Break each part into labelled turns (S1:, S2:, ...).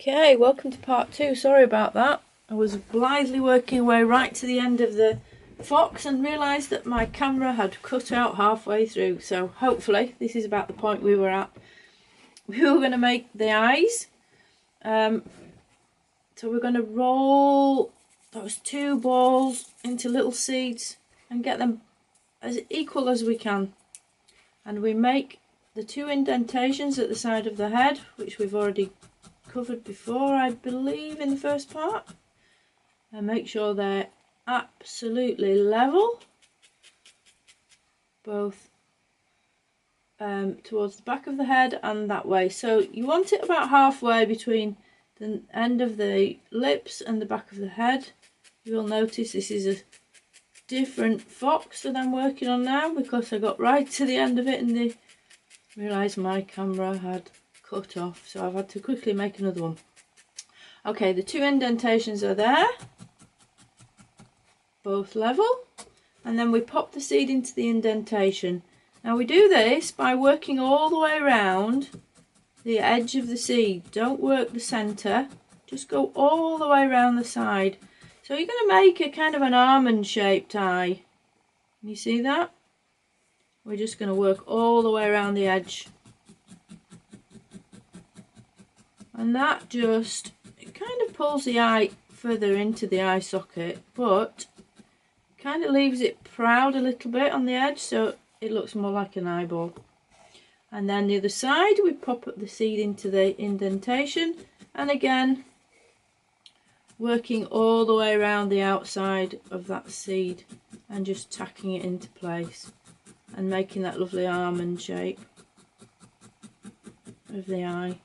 S1: Okay, welcome to part two. Sorry about that. I was blithely working away right to the end of the fox and realised that my camera had cut out halfway through. So hopefully this is about the point we were at. We were going to make the eyes. So we're going to roll those two balls into little seeds and get them as equal as we can. And we make the two indentations at the side of the head, which we've already covered before, I believe, in the first part, and make sure they're absolutely level, both towards the back of the head and that way. So you want it about halfway between the end of the lips and the back of the head. You will notice this is a different fox that I'm working on now, because I got right to the end of it and realised my camera had cut off, so I've had to quickly make another one. Okay, the two indentations are there, both level, and then we pop the seed into the indentation. Now we do this by working all the way around the edge of the seed. Don't work the centre, just go all the way around the side. So you're going to make a kind of an almond shaped eye. Can you see that? We're just going to work all the way around the edge. And that just, it kind of pulls the eye further into the eye socket, but kind of leaves it proud a little bit on the edge, so it looks more like an eyeball. And then the other side, we pop up the seed into the indentation, and again working all the way around the outside of that seed and just tacking it into place and making that lovely almond shape of the eye.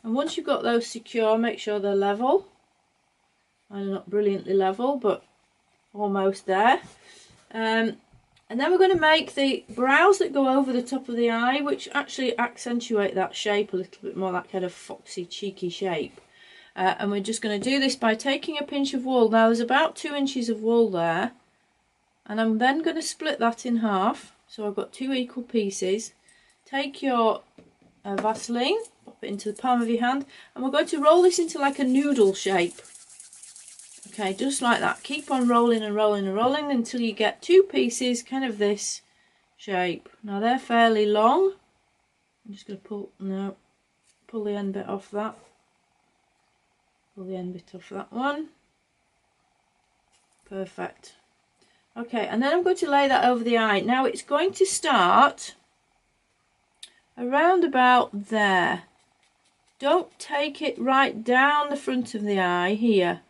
S1: And once you've got those secure, make sure they're level. And not brilliantly level, but almost there. And then we're going to make the brows that go over the top of the eye, which actually accentuate that shape a little bit more, that kind of foxy, cheeky shape. And we're just going to do this by taking a pinch of wool. Now there's about 2 inches of wool there, and I'm then going to split that in half. So I've got 2 equal pieces. Take your Vaseline, pop it into the palm of your hand, and we're going to roll this into like a noodle shape. Okay, just like that. Keep on rolling and rolling and rolling until you get 2 pieces kind of this shape. Now they're fairly long. I'm just going to pull the end bit off that. Pull the end bit off that one. Perfect. Okay, and then I'm going to lay that over the eye. Now it's going to start around about there. Don't take it right down the front of the eye here.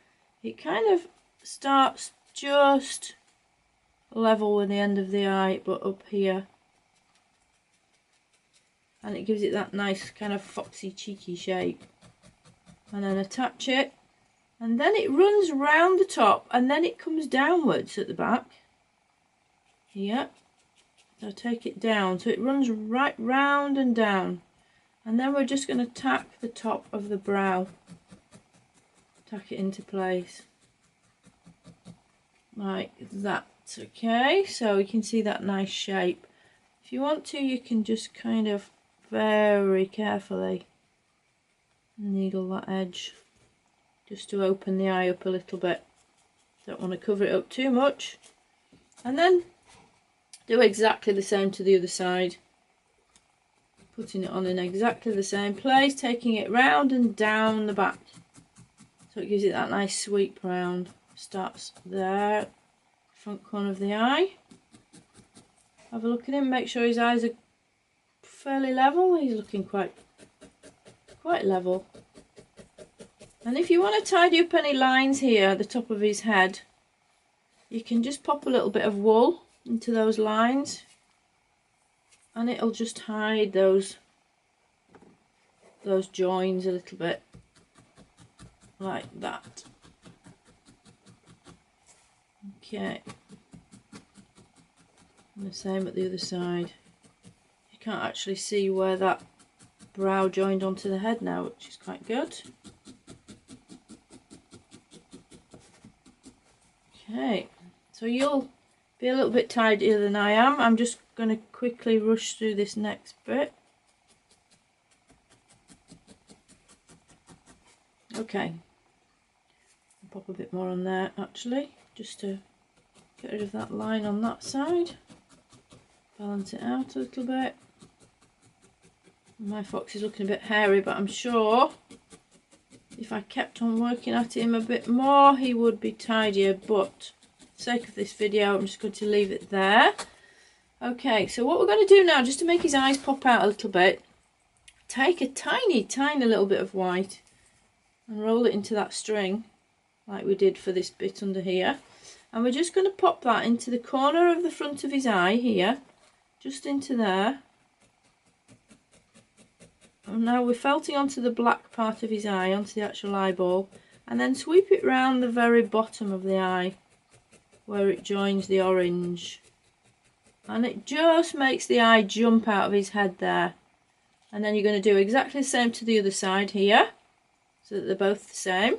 S1: It kind of starts just level with the end of the eye, but up here. And it gives it that nice kind of foxy, cheeky shape. And then attach it. And then it runs round the top, and then it comes downwards at the back. Here. So take it down, so it runs right round and down. And then we're just going to tack the top of the brow. Tack it into place. Like that. Okay, so you can see that nice shape. If you want to, you can just kind of very carefully needle that edge, just to open the eye up a little bit. Don't want to cover it up too much. And then do exactly the same to the other side. Putting it on in exactly the same place, taking it round and down the back. So it gives it that nice sweep round. Starts there, front corner of the eye. Have a look at him, make sure his eyes are fairly level. He's looking quite level. And if you want to tidy up any lines here at the top of his head, you can just pop a little bit of wool into those lines, and it'll just hide those joins a little bit, like that. Okay, and the same at the other side. You can't actually see where that brow joined onto the head now, which is quite good. Okay, so you'll be a little bit tidier than I am. I'm just going to quickly rush through this next bit. Okay, I'll pop a bit more on there actually, just to get rid of that line on that side. Balance it out a little bit. My fox is looking a bit hairy, but I'm sure if I kept on working at him a bit more, he would be tidier, but for the sake of this video, I'm just going to leave it there. Okay, so what we're going to do now, just to make his eyes pop out a little bit, take a tiny little bit of white and roll it into that string, like we did for this bit under here. And we're just going to pop that into the corner of the front of his eye here, just into there. And now we're felting onto the black part of his eye, onto the actual eyeball, and then sweep it round the very bottom of the eye where it joins the orange. And it just makes the eye jump out of his head there. And then you're going to do exactly the same to the other side here, so that they're both the same.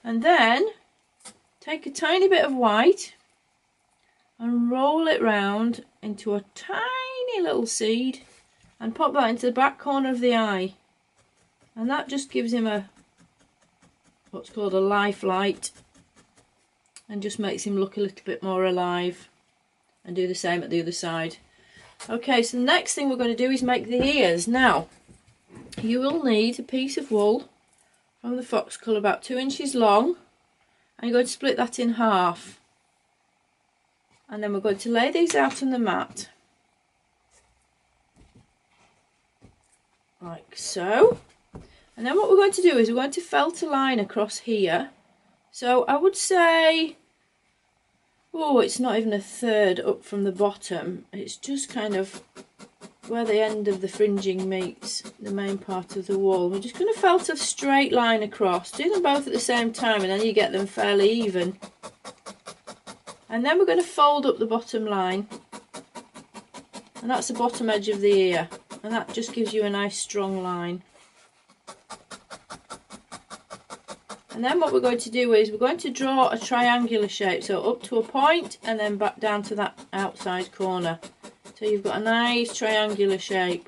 S1: And then take a tiny bit of white and roll it round into a tiny little seed and pop that into the back corner of the eye, and that just gives him a what's called a life light and just makes him look a little bit more alive. And do the same at the other side. Okay, so the next thing we're going to do is make the ears. Now you will need a piece of wool from the fox colour about 2 inches long, and you're going to split that in half, and then we're going to lay these out on the mat like so. And then what we're going to do is we're going to felt a line across here. So I would say, oh, it's not even a third up from the bottom. It's just kind of where the end of the fringing meets the main part of the wool. We're just going to felt a straight line across. Do them both at the same time, and then you get them fairly even. And then we're going to fold up the bottom line, and that's the bottom edge of the ear, and that just gives you a nice strong line. And then what we're going to do is we're going to draw a triangular shape, so up to a point and then back down to that outside corner. So you've got a nice triangular shape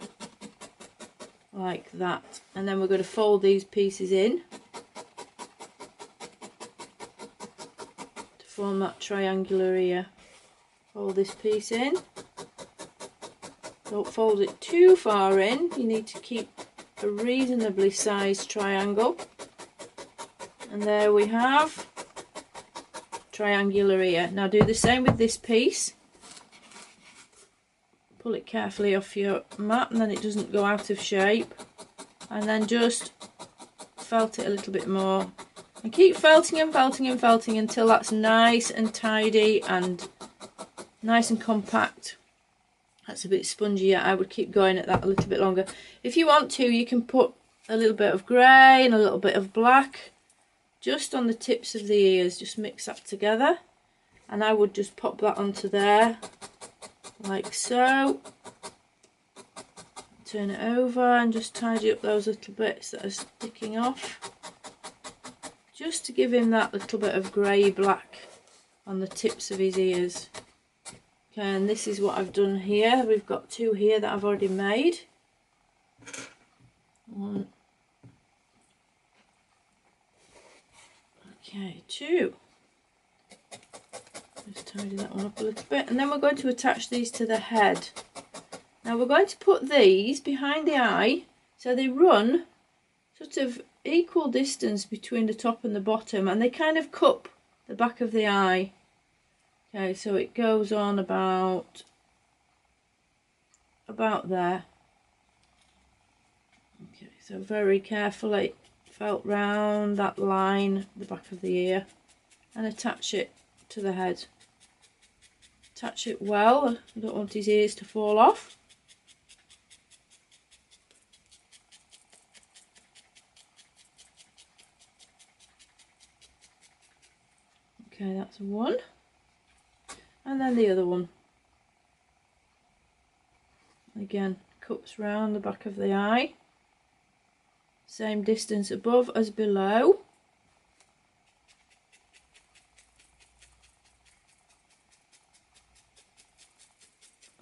S1: like that. And then we're going to fold these pieces in to form that triangular ear. Fold this piece in. Don't fold it too far in, you need to keep a reasonably sized triangle. And there we have triangular ear. Now do the same with this piece. Pull it carefully off your mat and then it doesn't go out of shape. And then just felt it a little bit more. And keep felting and felting and felting until that's nice and tidy and nice and compact. That's a bit spongy yet. I would keep going at that a little bit longer. If you want to, you can put a little bit of grey and a little bit of black just on the tips of the ears. Just mix that together, and I would just pop that onto there like so. Turn it over and just tidy up those little bits that are sticking off, just to give him that little bit of grey black on the tips of his ears. Okay, and this is what I've done here. We've got two here that I've already made. One. Okay, two. Just tidy that one up a little bit. And then we're going to attach these to the head. Now we're going to put these behind the eye so they run sort of equal distance between the top and the bottom, and they kind of cup the back of the eye. Okay, so it goes on about there. Okay, so very carefully felt round that line, the back of the ear, and attach it to the head. Attach it well, I don't want his ears to fall off. Okay, that's one. And then the other one. Again, cups round the back of the eye. Same distance above as below.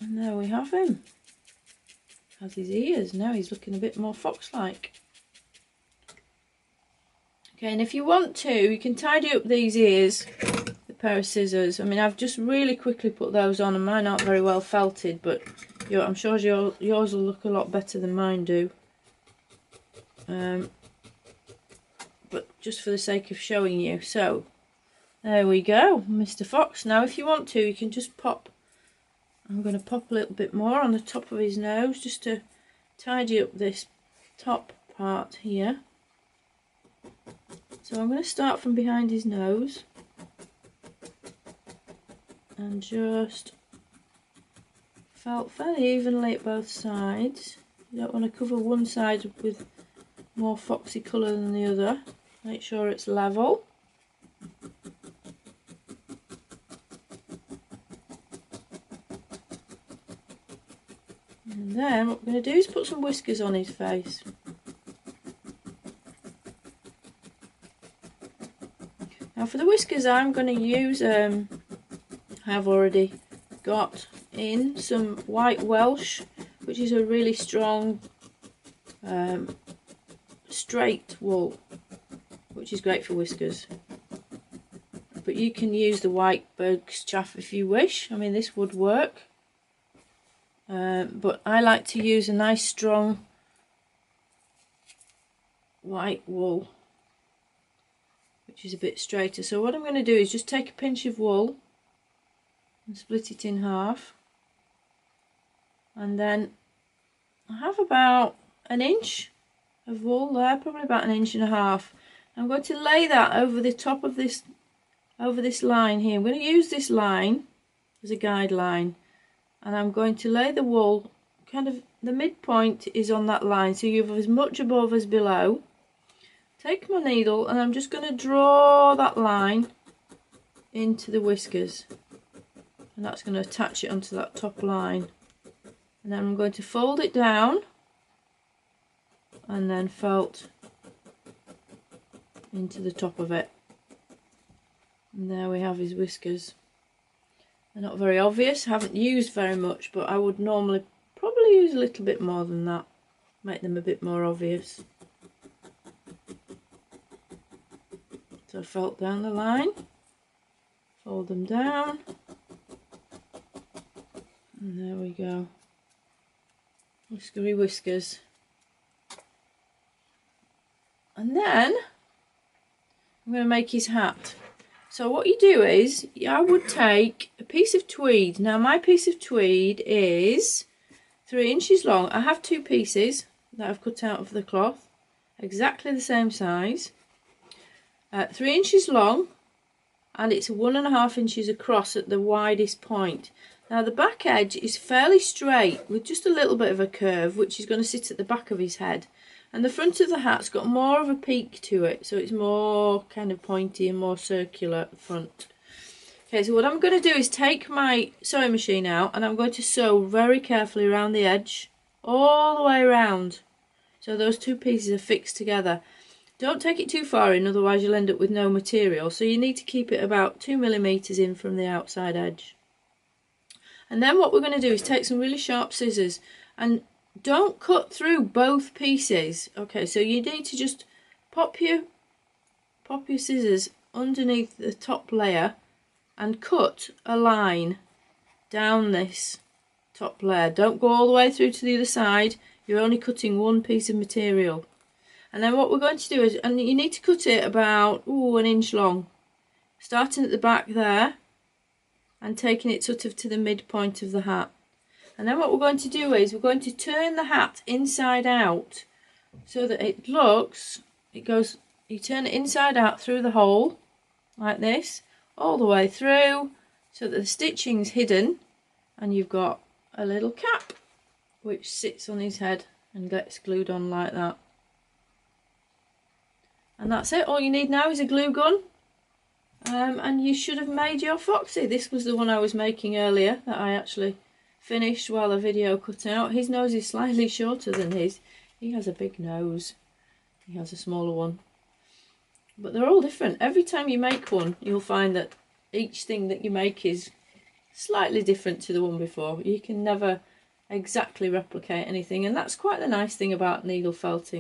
S1: And there we have him. Has his ears. Now he's looking a bit more fox-like. Okay, and if you want to, you can tidy up these ears with a pair of scissors. I mean, I've just really quickly put those on, and mine aren't very well felted, but I'm sure yours will look a lot better than mine do. But just for the sake of showing you. So, there we go, Mr. Fox. Now, if you want to, you can just pop, I'm going to pop a little bit more on the top of his nose, just to tidy up this top part here. So I'm going to start from behind his nose and just felt fairly evenly at both sides. You don't want to cover one side with more foxy colour than the other. Make sure it's level. And then what we're going to do is put some whiskers on his face. Now for the whiskers, I'm going to use, I've already got in some white Welsh, which is a really strong straight wool, which is great for whiskers. But you can use the white Berg's chaff if you wish. I mean, this would work. But I like to use a nice strong white wool, which is a bit straighter. So what I'm going to do is just take a pinch of wool and split it in half, and then I have about an inch of wool there, probably about an inch and a half. I'm going to lay that over the top of this, over this line here. I'm going to use this line as a guideline, and I'm going to lay the wool kind of, the midpoint is on that line, so you have as much above as below. Take my needle and I'm just going to draw that line into the whiskers, and that's going to attach it onto that top line, and then I'm going to fold it down and then felt into the top of it, and there we have his whiskers. They're not very obvious, haven't used very much, but I would normally probably use a little bit more than that, make them a bit more obvious. So felt down the line, fold them down, and there we go, whiskery whiskers. And then I'm going to make his hat. So what you do is, I would take a piece of tweed. Now my piece of tweed is 3 inches long. I have 2 pieces that I've cut out of the cloth, exactly the same size. 3 inches long, and it's 1.5 inches across at the widest point. Now the back edge is fairly straight with just a little bit of a curve, which is going to sit at the back of his head. And the front of the hat's got more of a peak to it, so it's more kind of pointy and more circular at the front. Okay, so what I'm going to do is take my sewing machine out, and I'm going to sew very carefully around the edge, all the way around, so those 2 pieces are fixed together. Don't take it too far in, otherwise you'll end up with no material, so you need to keep it about 2mm in from the outside edge. And then what we're going to do is take some really sharp scissors, and don't cut through both pieces. Okay, so you need to just pop your scissors underneath the top layer and cut a line down this top layer. Don't go all the way through to the other side, you're only cutting one piece of material. And then what we're going to do is, and you need to cut it about 1 inch long, starting at the back there and taking it sort of to the midpoint of the hat. And then what we're going to do is, we're going to turn the hat inside out so that it looks, you turn it inside out through the hole, like this, all the way through, so that the stitching's hidden, and you've got a little cap which sits on his head and gets glued on like that. And that's it. All you need now is a glue gun, and you should have made your foxy. This was the one I was making earlier that I actually finished while the video cut out. His nose is slightly shorter than his. He has a big nose. He has a smaller one. But they're all different. Every time you make one, you'll find that each thing that you make is slightly different to the one before. You can never exactly replicate anything, and that's quite the nice thing about needle felting.